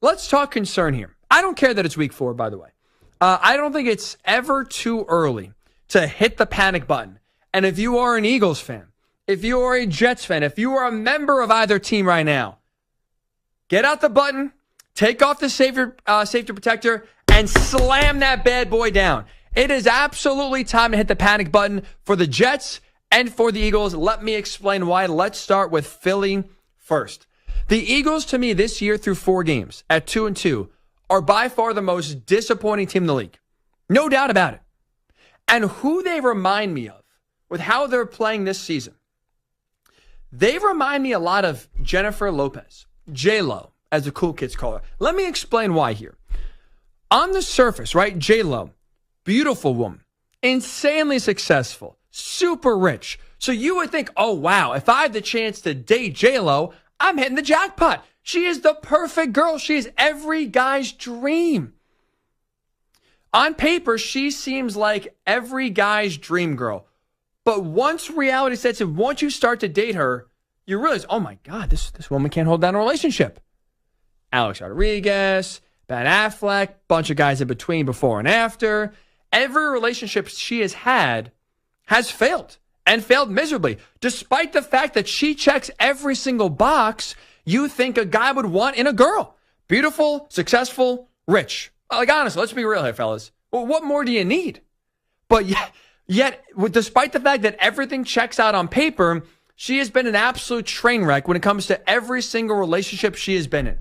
let's talk concern here. I don't care that it's week 4, by the way. I don't think it's ever too early to hit the panic button. And if you are an Eagles fan, if you are a Jets fan, if you are a member of either team right now, get out the button, take off the safety protector, and slam that bad boy down. It is absolutely time to hit the panic button for the Jets and for the Eagles. Let me explain why. Let's start with Philly first. The Eagles, to me, this year through 4 games at 2-2, are by far the most disappointing team in the league. No doubt about it. And who they remind me of with how they're playing this season, they remind me a lot of Jennifer Lopez, J-Lo, as the cool kids call her. Let me explain why here. On the surface, right, J-Lo, beautiful woman, insanely successful, super rich. So you would think, oh, wow, if I had the chance to date J-Lo, I'm hitting the jackpot. She is the perfect girl. She is every guy's dream. On paper, she seems like every guy's dream girl. But once reality sets in, once you start to date her, you realize, oh my God, this woman can't hold down a relationship. Alex Rodriguez, Ben Affleck, bunch of guys in between, before and after. Every relationship she has had has failed, and failed miserably. Despite the fact that she checks every single box you think a guy would want in a girl. Beautiful, successful, rich. Like, honestly, let's be real here, fellas. Well, what more do you need? But yet, despite the fact that everything checks out on paper, she has been an absolute train wreck when it comes to every single relationship she has been in.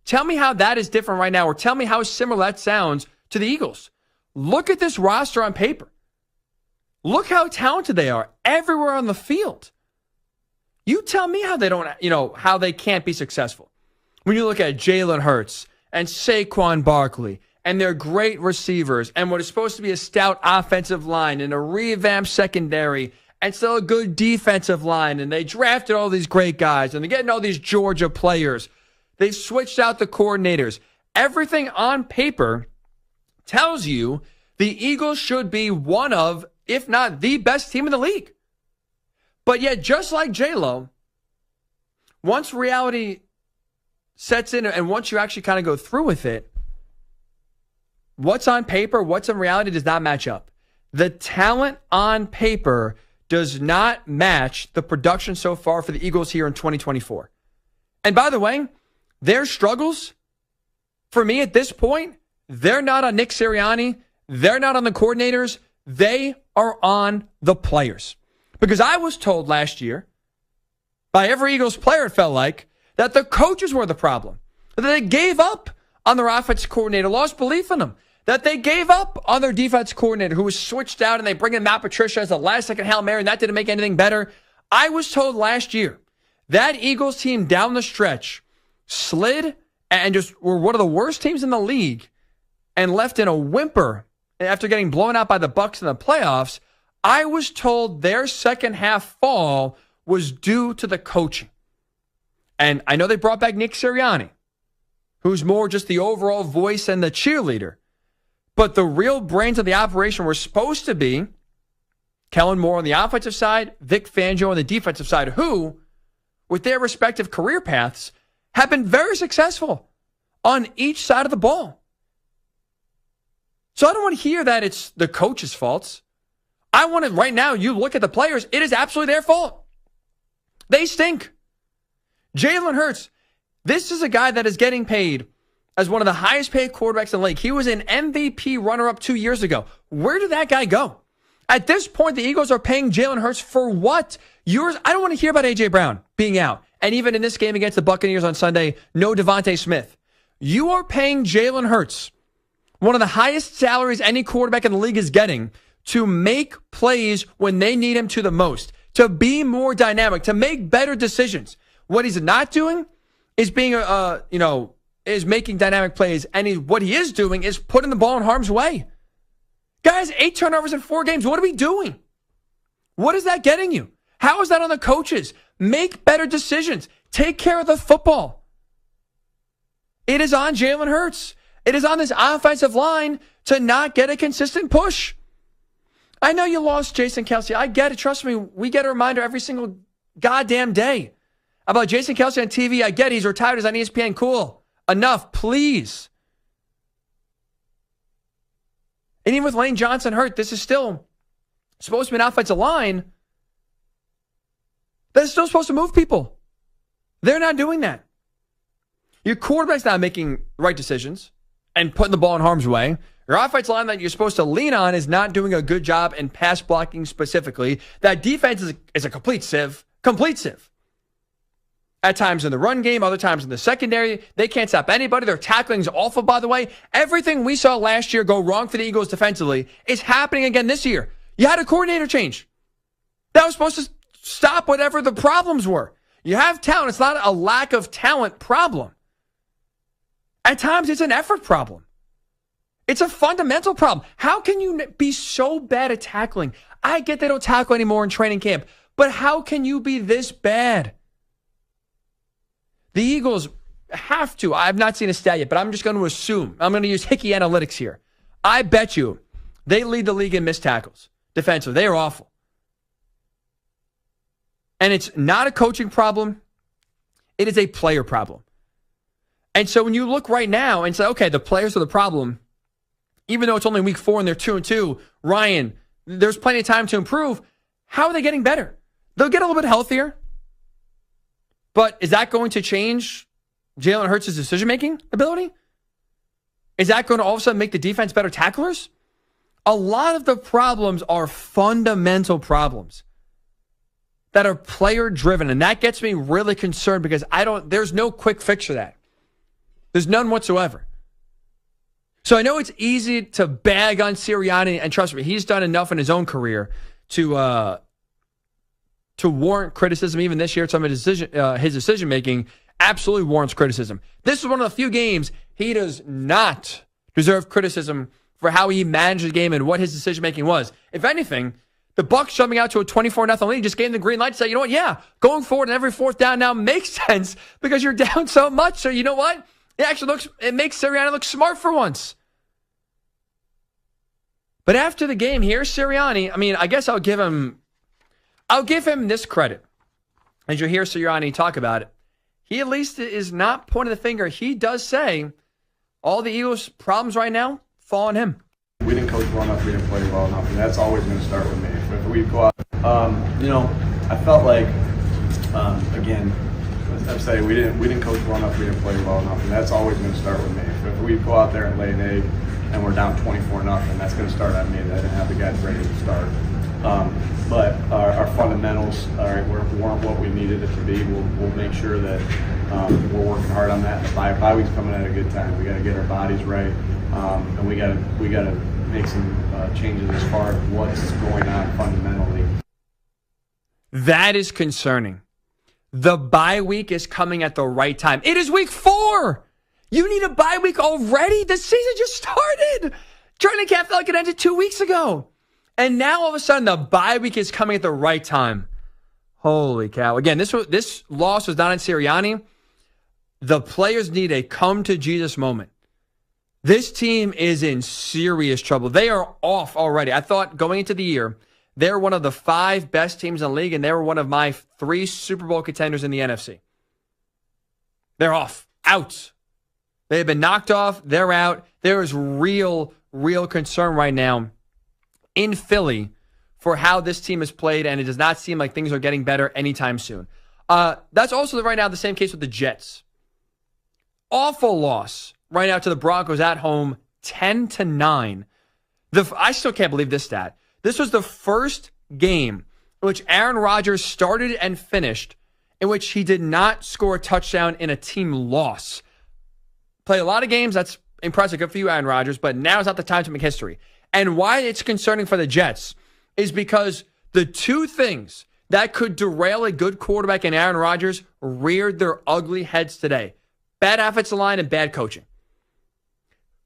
Tell me how that is different right now, or tell me how similar that sounds to the Eagles. Look at this roster on paper. Look how talented they are everywhere on the field. You tell me how they don't, how they can't be successful. When you look at Jalen Hurts and Saquon Barkley and their great receivers and what is supposed to be a stout offensive line and a revamped secondary and still a good defensive line, and they drafted all these great guys and they're getting all these Georgia players. They've switched out the coordinators. Everything on paper tells you the Eagles should be one of, if not the best team in the league. But yet, just like J-Lo, once reality sets in and once you actually kind of go through with it, what's on paper, what's in reality does not match up. The talent on paper does not match the production so far for the Eagles here in 2024. And by the way, their struggles, for me at this point, they're not on Nick Sirianni. They're not on the coordinators. They are on the players. Because I was told last year, by every Eagles player, it felt like, that the coaches were the problem. That they gave up on their offense coordinator, lost belief in them. That they gave up on their defense coordinator, who was switched out, and they bring in Matt Patricia as the last-second Hail Mary, and that didn't make anything better. I was told last year that Eagles team down the stretch slid and just were one of the worst teams in the league and left in a whimper after getting blown out by the Bucs in the playoffs. I was told their second half fall was due to the coaching. And I know they brought back Nick Sirianni, who's more just the overall voice and the cheerleader. But the real brains of the operation were supposed to be Kellen Moore on the offensive side, Vic Fangio on the defensive side, who, with their respective career paths, have been very successful on each side of the ball. So I don't want to hear that it's the coach's faults. I want to, right now, you look at the players, it is absolutely their fault. They stink. Jalen Hurts, this is a guy that is getting paid as one of the highest paid quarterbacks in the league. He was an MVP runner-up 2 years ago. Where did that guy go? At this point, the Eagles are paying Jalen Hurts for what? I don't want to hear about A.J. Brown being out. And even in this game against the Buccaneers on Sunday, no Devontae Smith. You are paying Jalen Hurts, one of the highest salaries any quarterback in the league is getting, to make plays when they need him to the most, to be more dynamic, to make better decisions. What he's not doing is is making dynamic plays, and what he is doing is putting the ball in harm's way. Guys, 8 turnovers in 4 games. What are we doing? What is that getting you? How is that on the coaches? Make better decisions. Take care of the football. It is on Jalen Hurts. It is on this offensive line to not get a consistent push. I know you lost Jason Kelce. I get it. Trust me, we get a reminder every single goddamn day about Jason Kelce on TV. I get it. He's retired. He's on ESPN. Cool. Enough, please. And even with Lane Johnson hurt, this is still supposed to be an offensive line that's still supposed to move people. They're not doing that. Your quarterback's not making the right decisions and putting the ball in harm's way. Your offensive line that you're supposed to lean on is not doing a good job in pass blocking specifically. That defense is a complete sieve. Complete sieve. At times in the run game, other times in the secondary. They can't stop anybody. Their tackling is awful, by the way. Everything we saw last year go wrong for the Eagles defensively is happening again this year. You had a coordinator change. That was supposed to stop whatever the problems were. You have talent. It's not a lack of talent problem. At times, it's an effort problem. It's a fundamental problem. How can you be so bad at tackling? I get they don't tackle anymore in training camp, but how can you be this bad? The Eagles have to. I've not seen a stat yet, but I'm just going to assume. I'm going to use Hickey Analytics here. I bet you they lead the league in missed tackles defensively. They are awful. And it's not a coaching problem. It is a player problem. And so when you look right now and say, okay, the players are the problem, even though it's only week 4 and they're 2-2, Ryan, there's plenty of time to improve. How are they getting better? They'll get a little bit healthier. But is that going to change Jalen Hurts' decision-making ability? Is that going to all of a sudden make the defense better tacklers? A lot of the problems are fundamental problems that are player-driven, and that gets me really concerned because there's no quick fix for that. There's none whatsoever. So I know it's easy to bag on Sirianni, and trust me, he's done enough in his own career to warrant criticism. Even this year, some of his decision-making absolutely warrants criticism. This is one of the few games he does not deserve criticism for how he managed the game and what his decision-making was. If anything, the Bucs jumping out to a 24-0 lead just gave them the green light to say, you know what, yeah, going forward in every fourth down now makes sense because you're down so much. So you know what? It makes Sirianni look smart for once. But after the game here, Sirianni, I guess I'll give him this credit. As you hear Sirianni talk about it, he at least is not pointing the finger. He does say all the Eagles' problems right now fall on him. We didn't coach well enough. We didn't play well enough. And that's always going to start with me. If we go out, I felt like, again, I'm saying we didn't coach well enough. We didn't play well enough. And that's always going to start with me. If we go out there and lay an egg and we're down 24-0, that's going to start on me. I didn't have the guys ready to start. But our fundamentals weren't what we needed it to be. We'll make sure that we're working hard on that. The bye week's coming at a good time. We got to get our bodies right, and we got to make some changes as far as what's going on fundamentally. That is concerning. The bye week is coming at the right time. It is week 4. You need a bye week already? The season just started. Training camp felt like it ended 2 weeks ago. And now all of a sudden the bye week is coming at the right time. Holy cow. Again, this loss was not on Sirianni. The players need a come to Jesus moment. This team is in serious trouble. They are off already. I thought going into the year, they're one of the 5 best teams in the league, and they were one of my 3 Super Bowl contenders in the NFC. They're off. Out. They have been knocked off. They're out. There is real concern right now in Philly for how this team has played, and it does not seem like things are getting better anytime soon. That's also right now the same case with the Jets. Awful loss right now to the Broncos at home, 10-9. I still can't believe this stat. This was the first game in which Aaron Rodgers started and finished in which he did not score a touchdown in a team loss. Played a lot of games. That's impressive. Good for you, Aaron Rodgers, but now is not the time to make history. And why it's concerning for the Jets is because the 2 things that could derail a good quarterback in Aaron Rodgers reared their ugly heads today. Bad offensive line and bad coaching.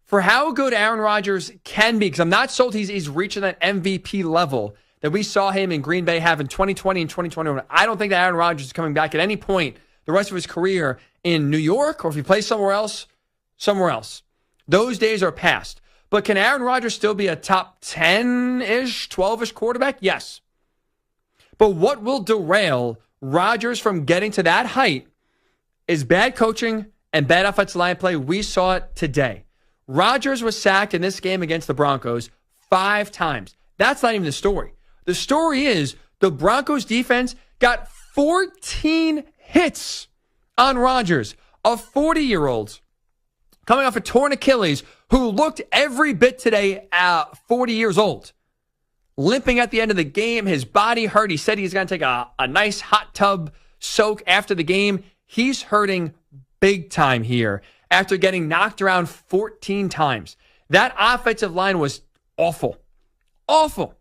For how good Aaron Rodgers can be, because I'm not sold he's reaching that MVP level that we saw him in Green Bay have in 2020 and 2021. I don't think that Aaron Rodgers is coming back at any point the rest of his career in New York, or if he plays somewhere else. Those days are past. But can Aaron Rodgers still be a top 10-ish, 12-ish quarterback? Yes. But what will derail Rodgers from getting to that height is bad coaching and bad offensive line play. We saw it today. Rodgers was sacked in this game against the Broncos 5 times. That's not even the story. The story is the Broncos defense got 14 hits on Rodgers, a 40-year-old coming off a torn Achilles who looked every bit today at 40 years old. Limping at the end of the game, his body hurt. He said he's going to take a nice hot tub soak after the game. He's hurting big time here after getting knocked around 14 times. That offensive line was awful. Awful.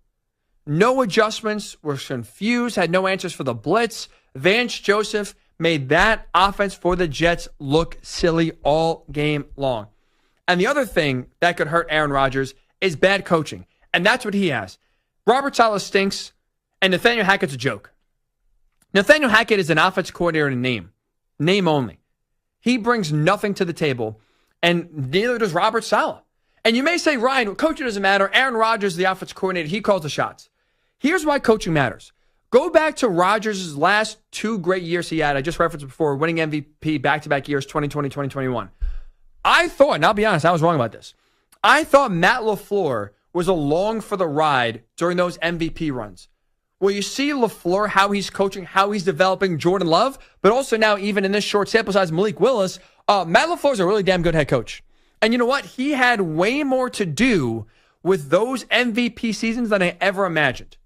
No adjustments, were confused, had no answers for the blitz. Vance Joseph made that offense for the Jets look silly all game long. And the other thing that could hurt Aaron Rodgers is bad coaching. And that's what he has. Robert Saleh stinks, and Nathaniel Hackett's a joke. Nathaniel Hackett is an offense coordinator in name only. He brings nothing to the table, and neither does Robert Saleh. And you may say, Ryan, coaching doesn't matter. Aaron Rodgers is the offense coordinator. He calls the shots. Here's why coaching matters. Go back to Rodgers' last 2 great years he had. I just referenced before, winning MVP back-to-back years, 2020, 2021. I thought, and I'll be honest, I was wrong about this. I thought Matt LaFleur was along for the ride during those MVP runs. Well, you see LaFleur, how he's coaching, how he's developing Jordan Love, but also now even in this short sample size, Malik Willis, Matt LaFleur's a really damn good head coach. And you know what? He had way more to do with those MVP seasons than I ever imagined.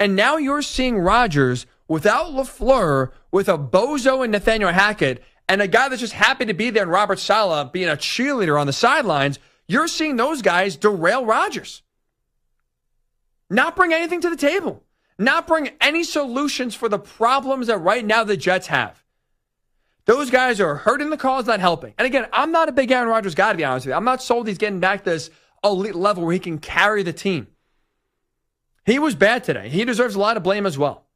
And now you're seeing Rodgers without LaFleur, with a bozo and Nathaniel Hackett, and a guy that's just happy to be there, and Robert Saleh being a cheerleader on the sidelines. You're seeing those guys derail Rodgers. Not bring anything to the table. Not bring any solutions for the problems that right now the Jets have. Those guys are hurting the cause, not helping. And again, I'm not a big Aaron Rodgers guy, to be honest with you. I'm not sold he's getting back to this elite level where he can carry the team. He was bad today. He deserves a lot of blame as well.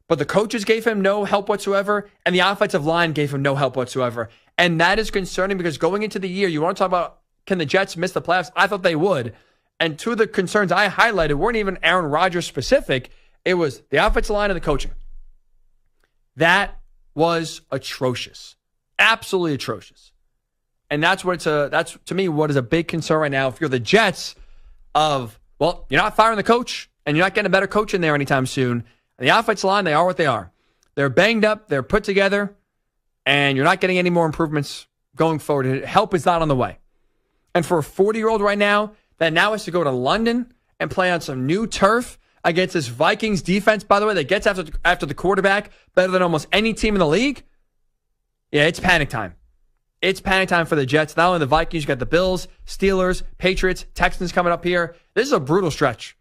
But the coaches gave him no help whatsoever, and the offensive line gave him no help whatsoever. And that is concerning because going into the year, you want to talk about, can the Jets miss the playoffs? I thought they would. And two of the concerns I highlighted weren't even Aaron Rodgers specific. It was the offensive line and the coaching. That was atrocious. Absolutely atrocious. And that's to me what is a big concern right now. If you're the Jets of, well, you're not firing the coach and you're not getting a better coach in there anytime soon. And the offensive line, they are what they are. They're banged up, they're put together, and you're not getting any more improvements going forward. Help is not on the way. And for a 40-year-old right now that now has to go to London and play on some new turf against this Vikings defense, by the way, that gets after the quarterback better than almost any team in the league, yeah, it's panic time. It's panic time for the Jets. Not only the Vikings, you got the Bills, Steelers, Patriots, Texans coming up here. This is a brutal stretch.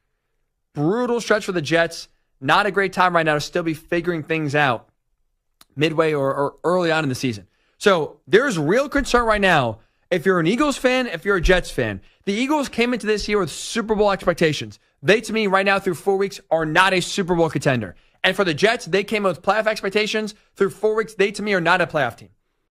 Brutal stretch for the Jets. Not a great time right now to still be figuring things out midway or early on in the season. So there's real concern right now. If you're an Eagles fan, if you're a Jets fan, the Eagles came into this year with Super Bowl expectations. They, to me, right now through 4 weeks, are not a Super Bowl contender. And for the Jets, they came with playoff expectations. Through 4 weeks, they, to me, are not a playoff team.